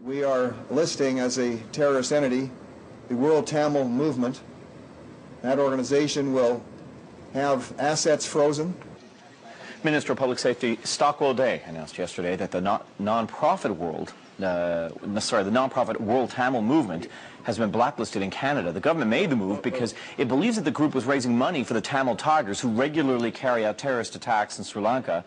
We are listing as a terrorist entity the World Tamil Movement. That organization will have assets frozen. Minister of Public Safety Stockwell Day announced yesterday that the non-profit World Tamil Movement has been blacklisted in Canada. The government made the move because it believes that the group was raising money for the Tamil Tigers, who regularly carry out terrorist attacks in Sri Lanka.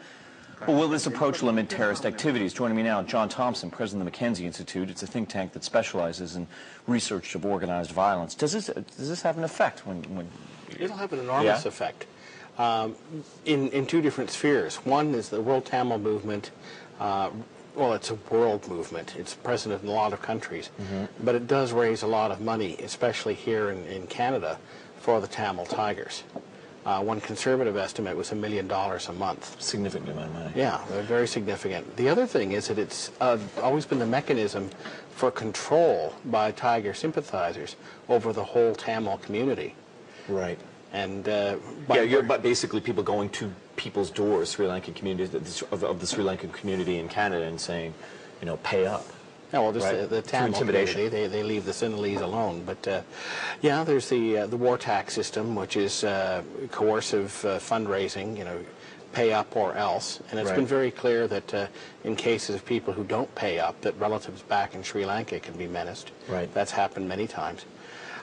Well, will this approach limit terrorist activities? Joining me now, John Thompson, president of the Mackenzie Institute. It's a think tank that specializes in research of organized violence. Does this have an effect? It'll have an enormous effect in two different spheres. One is the World Tamil Movement. Well, it's a world movement. It's present in a lot of countries, but it does raise a lot of money, especially here in Canada, for the Tamil Tigers. One conservative estimate was $1 million a month. Significant amount of money. Yeah, very significant. The other thing is that it's always been the mechanism for control by Tiger sympathizers over the whole Tamil community. Right. And but basically people going to people's doors, Sri Lankan communities of the Sri Lankan community in Canada, and saying, you know, pay up. Yeah, well, just the Tamil community, they leave the Sinhalese alone. But yeah, there's the war tax system, which is coercive fundraising, you know, pay up or else. And it's been very clear that in cases of people who don't pay up, that relatives back in Sri Lanka can be menaced. Right. That's happened many times.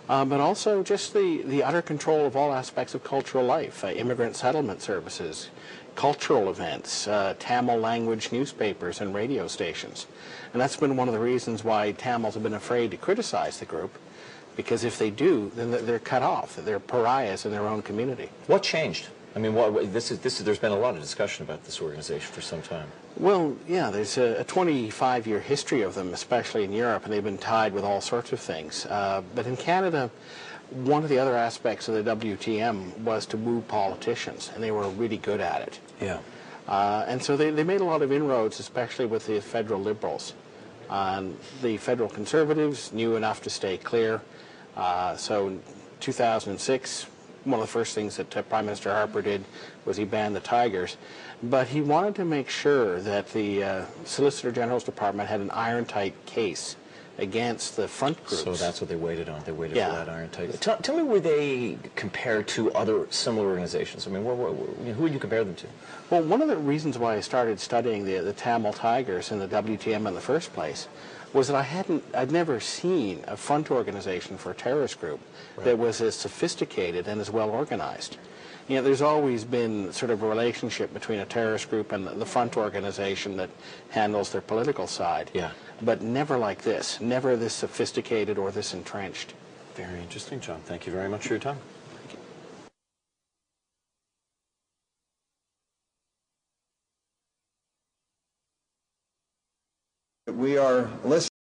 But also just the utter control of all aspects of cultural life, immigrant settlement services, cultural events, Tamil language newspapers and radio stations. And that's been one of the reasons why Tamils have been afraid to criticize the group, because if they do, then they're cut off. They're pariahs in their own community. What changed? I mean, there's been a lot of discussion about this organization for some time. Well, yeah, there's a 25-year history of them, especially in Europe, and they've been tied with all sorts of things. But in Canada, one of the other aspects of the WTM was to woo politicians, and they were really good at it. Yeah. And so they made a lot of inroads, especially with the federal Liberals. The federal Conservatives knew enough to stay clear. So in 2006, one of the first things that Prime Minister Harper did was he banned the Tigers. But he wanted to make sure that the Solicitor General's Department had an iron-tight case against the front groups. So that's what they waited on. They waited for that iron-tight. Tell me where they compare to other similar organizations. I mean, who would you compare them to? Well, one of the reasons why I started studying the Tamil Tigers and the WTM in the first place was that I'd never seen a front organization for a terrorist group that was as sophisticated and as well organized. You know, there's always been sort of a relationship between a terrorist group and the front organization that handles their political side. Yeah. But never like this, never this sophisticated or this entrenched. Very interesting, John. Thank you very much for your time. We are listening.